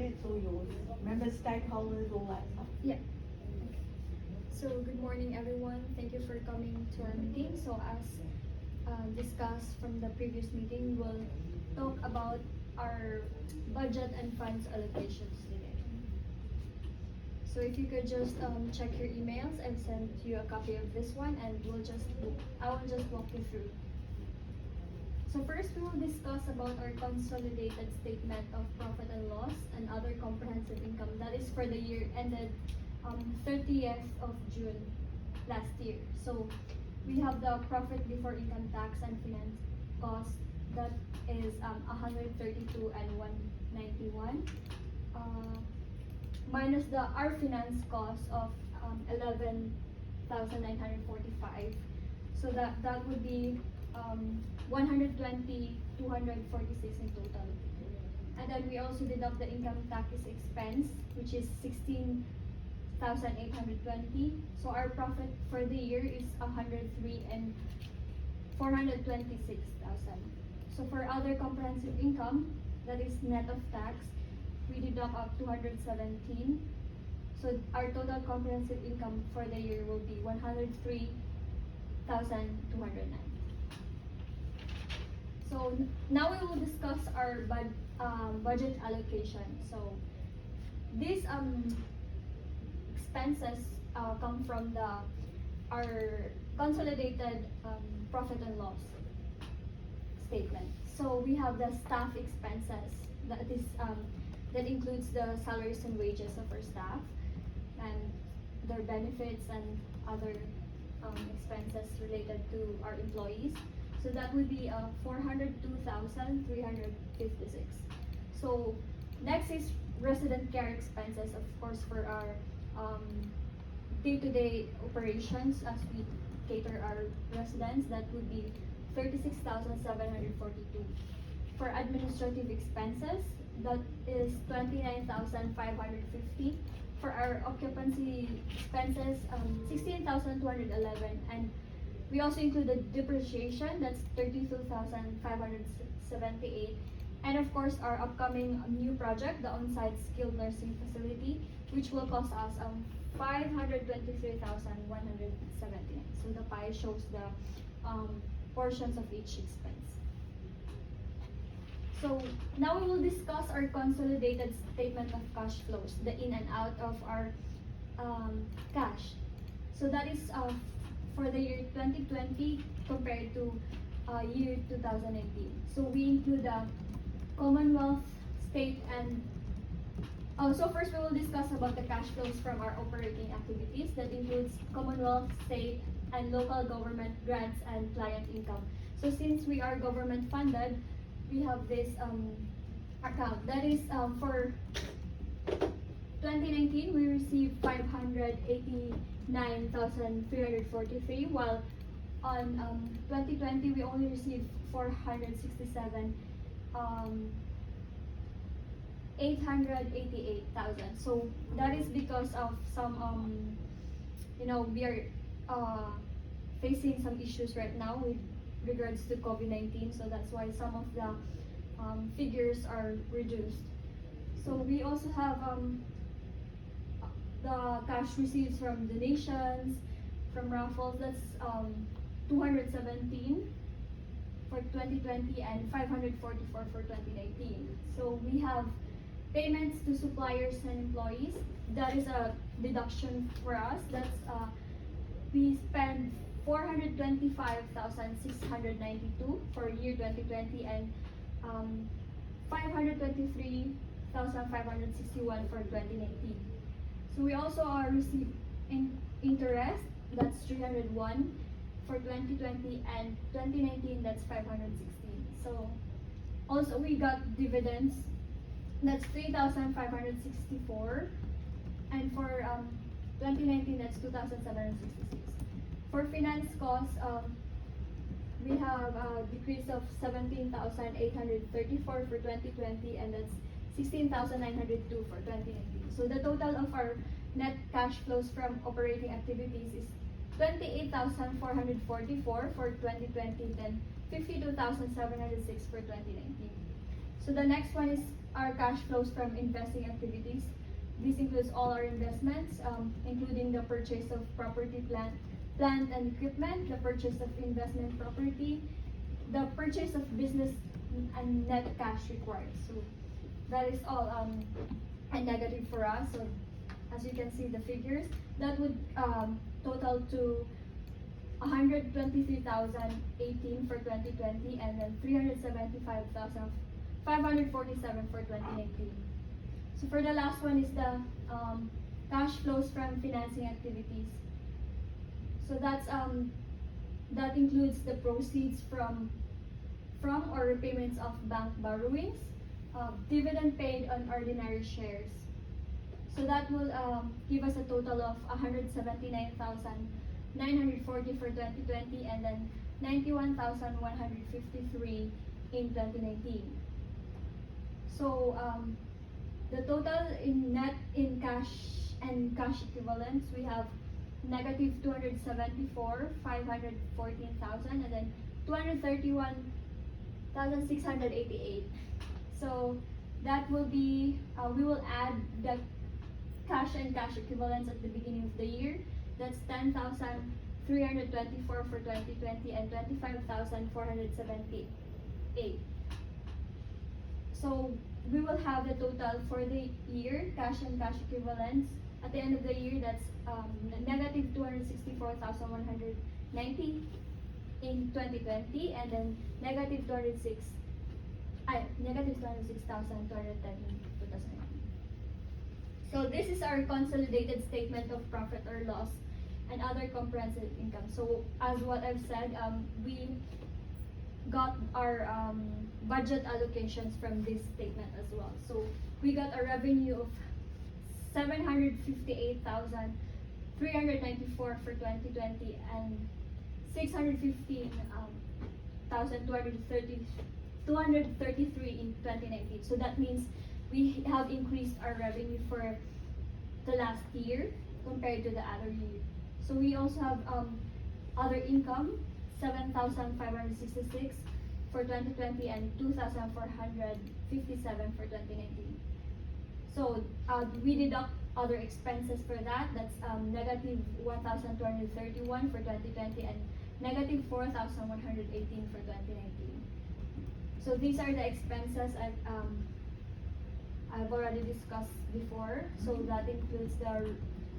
it's all yours. Remember stakeholders, all that stuff. Yeah. So good morning, everyone. Thank you for coming to our meeting. So as discussed from the previous meeting, we will talk about our budget and funds allocations today. So if you could just check your emails, I've sent you a copy of this one, and I will just walk you through. So first, we will discuss about our consolidated statement of profit and loss and other comprehensive income. That is for the year ended 30th of June last year. So we have the profit before income tax and finance cost, that is 132 and 191, minus our finance cost of 11,945. So that would be 120, 246 in total. And then we also deduct the income tax expense, which is 16,820. So our profit for the year is 103 and 426,000. So for other comprehensive income, that is net of tax, we deduct up 217. So our total comprehensive income for the year will be 103,209. So now we will discuss our budget allocation. So these expenses come from our consolidated profit and loss statement. So we have the staff expenses, that includes the salaries and wages of our staff and their benefits and other expenses related to our employees. So that would be 402,356. So next is resident care expenses, of course, for our day-to-day operations as we cater our residents. That would be 36,742. For administrative expenses, that is 29,550. For our occupancy expenses, 16,211, and we also include the depreciation, that's 32,578, and of course our upcoming new project, the on-site skilled nursing facility, which will cost us 523,179. So the pie shows the portions of each expense. So now we will discuss our consolidated statement of cash flows, the in and out of our cash. So that is for the year 2020 compared to year 2018. So we include the Commonwealth, state, and so first we will discuss about the cash flows from our operating activities. That includes Commonwealth, state, and local government grants and client income. So since we are government funded, we have this account. That is for 2019 we received 589,343, while on 2020 we only received 888,000. So that is because of some we are facing some issues right now with regards to COVID-19, so that's why some of the figures are reduced. So we also have the cash receipts from donations, from raffles, that's 217 for 2020 and 544 for 2019. So we have payments to suppliers and employees. That is a deduction for us. That's we spend 425,692 for year 2020 and 523,561 for 2019. So we also receive interest, that's 301 for 2020, and 2019 that's 516. So also we got dividends, that's 3,564, and for 2019 that's 2,766. For finance costs, we have a decrease of 17,834 for 2020, and that's 16,902 for 2019. So the total of our net cash flows from operating activities is 28,444 for 2020, then 52,706 for 2019. So the next one is our cash flows from investing activities. This includes all our investments, including the purchase of property, plant and equipment, the purchase of investment property, the purchase of business and net cash required. So that is all a negative for us. So as you can see the figures, that would total to 123,018 for 2020 and then 375,547 for 2019. So for the last one is the cash flows from financing activities. So that's that includes the proceeds from or repayments of bank borrowings, dividend paid on ordinary shares. So that will give us a total of 179,940 for 2020 and then 91,153 in 2019. So the total in net in cash and cash equivalents, we have negative 274,514,000 and then 231,688. So that will be we will add the cash and cash equivalents at the beginning of the year. That's 10,324 for 2020 and 25,478. So we will have the total for the year, cash and cash equivalents. At the end of the year, that's negative 264,190 in 2020 and then negative 206,210 in 2019. So this is our consolidated statement of profit or loss and other comprehensive income. So as what I've said, we got our budget allocations from this statement as well. So we got a revenue of 758,394 for 2020 and 615,233 in 2019. So that means we have increased our revenue for the last year compared to the other year. So we also have other income, 7,566 for 2020 and 2,457 for 2019. So we deduct other expenses for that. That's negative 1,231 for 2020 and negative 4,118 for 2019. So these are the expenses I've already discussed before. So that includes the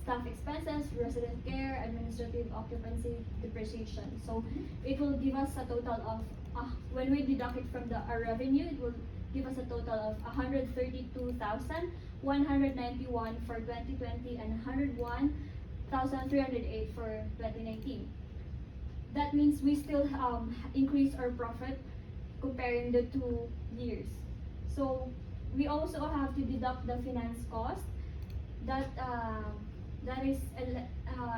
staff expenses, resident care, administrative occupancy, depreciation. So it will give us a total of, when we deduct it from our revenue, it will give us a total of 132,191 for 2020 and 101,308 for 2019. That means we still increase our profit comparing the 2 years. So we also have to deduct the finance cost. That is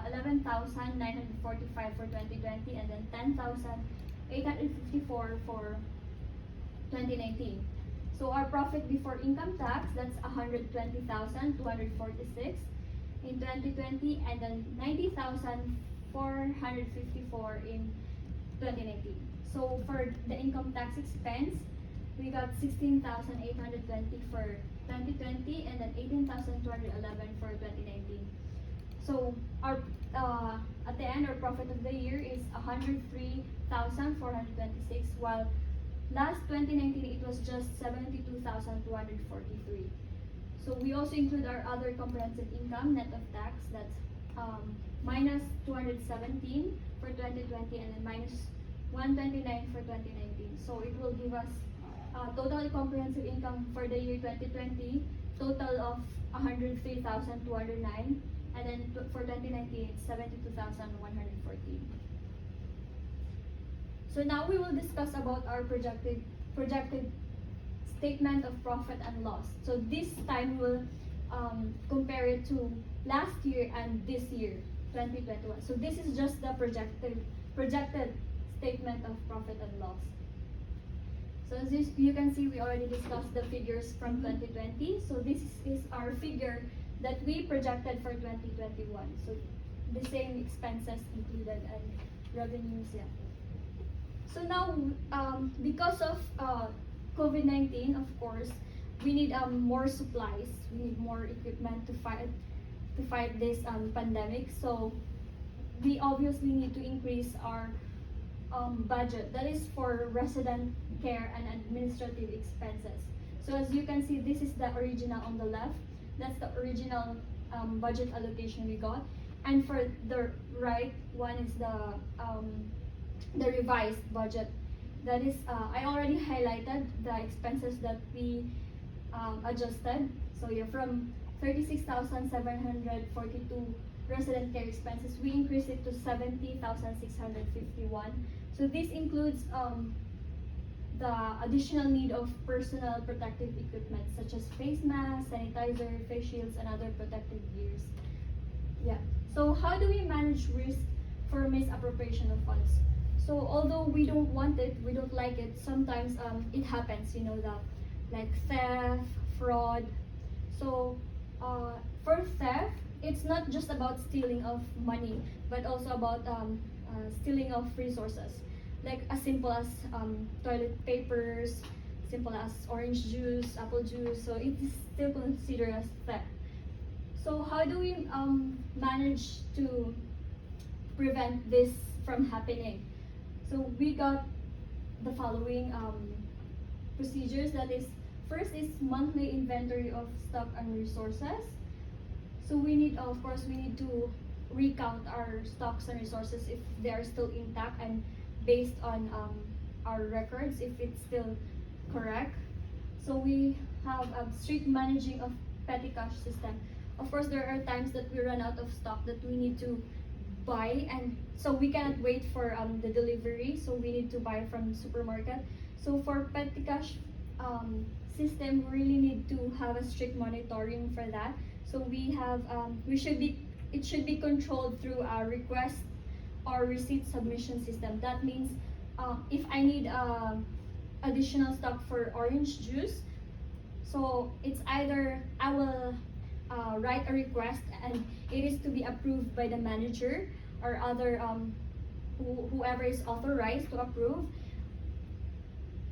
11,945 for 2020 and then 10,854 for 2019. So our profit before income tax, that's 120,246 in 2020 and then 90,454 in 2019. So for the income tax expense, we got 16,820 for 2020 and then 18,211 for 2019. So our at the end, our profit of the year is 103,426, while last 2019 it was just 72,243. So we also include our other comprehensive income net of tax. That's minus 217 for 2020 and then minus 129 for 2019. So it will give us total comprehensive income for the year 2020 total of 103,209, and then for 2019 it's 72,114. So now we will discuss about our projected statement of profit and loss. So this time we'll compare it to last year and this year, 2021. So this is just the projected statement of profit and loss. So as you can see, we already discussed the figures from 2020. So this is our figure that we projected for 2021. So the same expenses included and revenues, yeah. So now, because of COVID-19, of course, we need more supplies. We need more equipment to fight this pandemic. So we obviously need to increase our budget. That is for resident care and administrative expenses. So as you can see, this is the original on the left. That's the original budget allocation we got. And for the right one is the revised budget. That is, I already highlighted the expenses that we adjusted. So yeah, from 36,742 resident care expenses, we increased it to 70,651. So this includes the additional need of personal protective equipment such as face masks, sanitizer, face shields, and other protective gears. Yeah. So how do we manage risk for misappropriation of funds? So although we don't want it, we don't like it, sometimes it happens, you know, like theft, fraud. So for theft, it's not just about stealing of money, but also about stealing of resources. Like as simple as toilet papers, simple as orange juice, apple juice. So it is still considered as theft. So how do we manage to prevent this from happening? So we got the following procedures. That is, first is monthly inventory of stock and resources. So we need, of course, we need to recount our stocks and resources if they are still intact and based on our records, if it's still correct. So we have a strict managing of petty cash system. Of course, there are times that we run out of stock that we need to buy, and so we cannot wait for the delivery, so we need to buy from the supermarket. So for petty cash system, we really need to have a strict monitoring for that. So we have it should be controlled through a request or receipt submission system. That means if I need additional stock for orange juice, so it's either I will write a request and it is to be approved by the manager or other whoever is authorized to approve,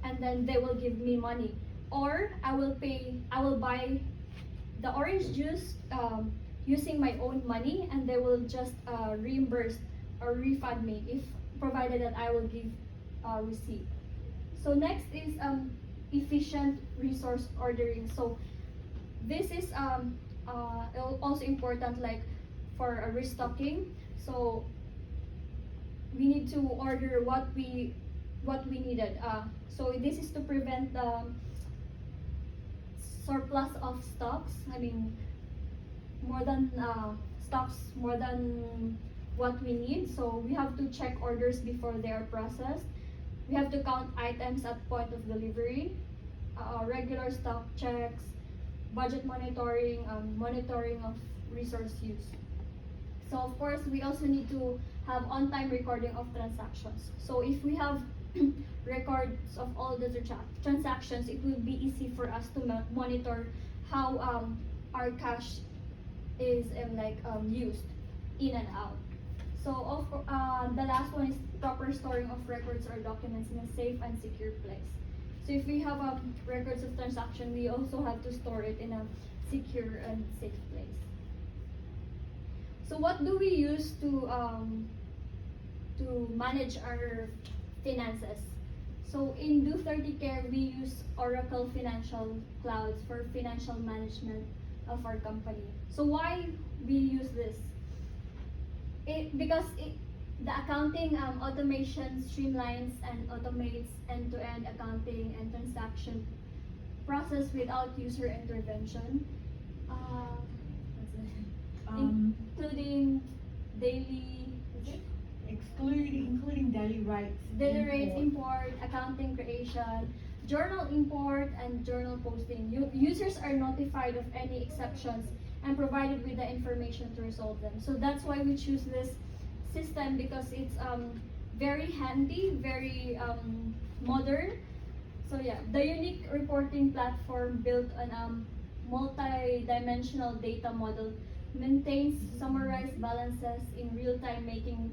and then they will give me money, or I will buy the orange juice using my own money, and they will just reimburse or refund me if provided that I will give receipt. So next is efficient resource ordering. So this is also important, like for a restocking. So we need to order what we needed. So this is to prevent the surplus of stocks. I mean, more than stocks more than what we need. So we have to check orders before they are processed. We have to count items at point of delivery, regular stock checks, budget monitoring, monitoring of resource use. So of course, we also need to have on-time recording of transactions. So if we have records of all the transactions, it will be easy for us to monitor how our cash is used in and out. So the last one is proper storing of records or documents in a safe and secure place. So if we have records of transaction, we also have to store it in a secure and safe place. So what do we use to manage our finances? So in Do30 Care, we use Oracle Financial Clouds for financial management of our company. So why we use this? Because the accounting automation streamlines and automates end-to-end accounting and transaction process without user intervention, including daily, including daily rates, import, accounting creation, journal import, and journal posting. Users are notified of any exceptions and provided with the information to resolve them. So that's why we choose this system, because it's very handy, very modern. So yeah, the unique reporting platform built on a multi-dimensional data model maintains summarized balances in real time, making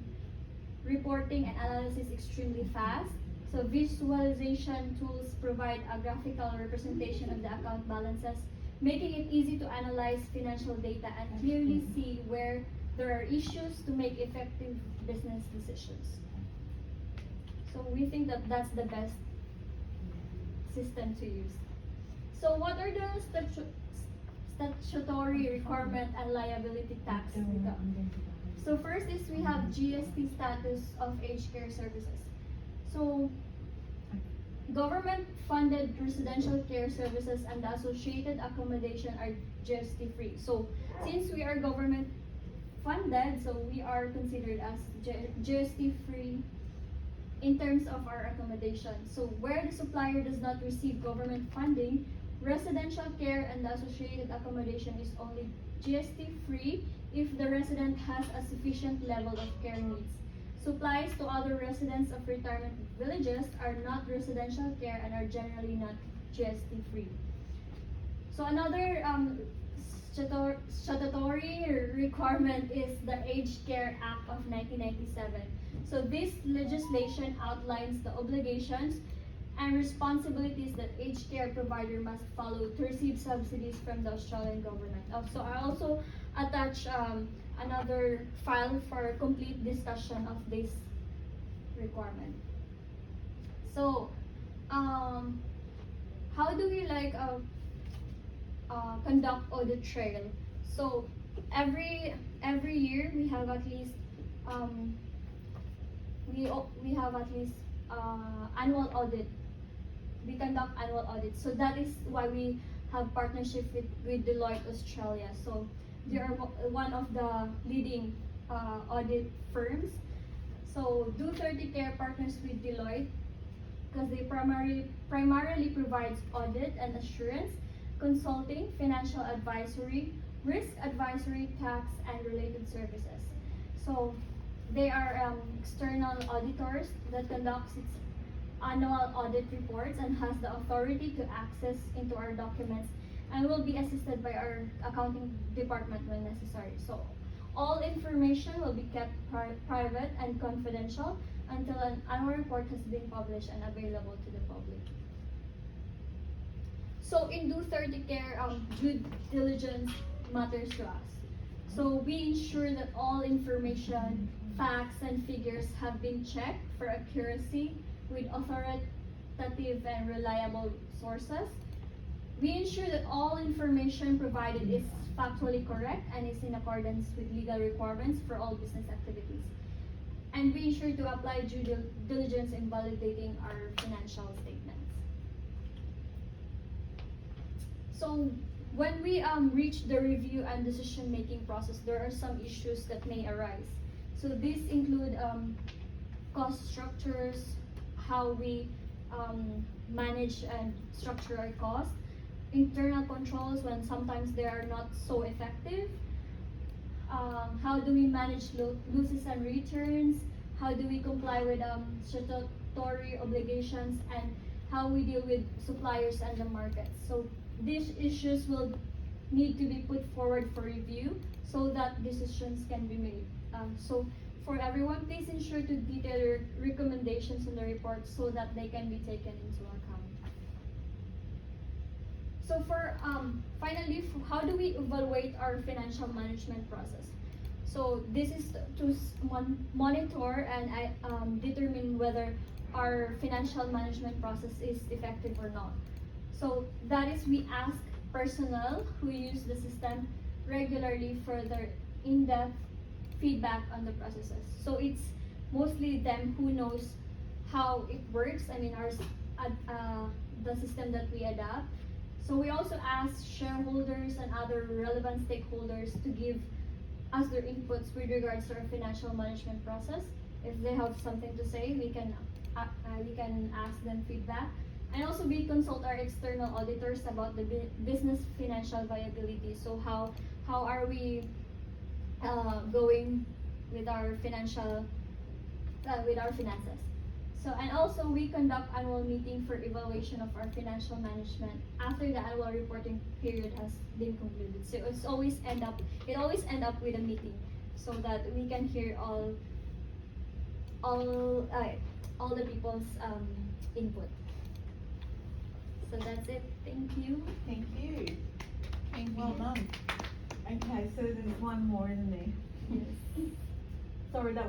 reporting and analysis extremely fast. So visualization tools provide a graphical representation of the account balances, making it easy to analyze financial data and clearly see where there are issues to make effective business decisions. So we think that that's the best system to use. So what are the statutory requirement and liability tax income? So first is we have GST status of aged care services. So government-funded residential care services and the associated accommodation are GST-free. So since we are government-funded, so we are considered as GST-free in terms of our accommodation. So where the supplier does not receive government funding, residential care and the associated accommodation is only GST-free if the resident has a sufficient level of care needs. Supplies to other residents of retirement villages are not residential care and are generally not GST-free. So another statutory requirement is the Aged Care Act of 1997. So this legislation outlines the obligations and responsibilities that aged care provider must follow to receive subsidies from the Australian government. So I also attach another file for complete discussion of this requirement. So how do we conduct audit trail? So every year we have at least we have at least annual audit. We conduct annual audits. So that is why we have partnership with Deloitte Australia. So they are one of the leading audit firms. So Do30 Care partners with Deloitte because they primarily provides audit and assurance, consulting, financial advisory, risk advisory, tax, and related services. So they are external auditors that conducts its annual audit reports and has the authority to access into our documents and will be assisted by our accounting department when necessary. So all information will be kept private and confidential until an annual report has been published and available to the public. So in Do30 Care, due diligence matters to us. So we ensure that all information, facts, and figures have been checked for accuracy with authoritative and reliable sources. We ensure that all information provided is factually correct and is in accordance with legal requirements for all business activities. And we ensure to apply due diligence in validating our financial statements. So when we reach the review and decision-making process, there are some issues that may arise. So these include cost structures, how we manage and structure our costs, internal controls when sometimes they are not so effective, how do we manage losses and returns, how do we comply with statutory obligations, and how we deal with suppliers and the market. So these issues will need to be put forward for review so that decisions can be made. So for everyone, please ensure to detail your recommendations in the report so that they can be taken into account. So for finally, how do we evaluate our financial management process? So this is to monitor and determine whether our financial management process is effective or not. So that is, we ask personnel who use the system regularly for their in-depth feedback on the processes. So it's mostly them who knows how it works. I mean, the system that we adapt. So we also ask shareholders and other relevant stakeholders to give us their inputs with regards to our financial management process. If they have something to say, we can ask them feedback. And also we consult our external auditors about the business financial viability. So how are we going with our financial with our finances. So and also we conduct annual meeting for evaluation of our financial management after the annual reporting period has been concluded. So it always end up with a meeting so that we can hear all all the people's input. So that's it. Thank you. Thank you. Well done. Okay, so there's one more, isn't there? Yes. Sorry, that was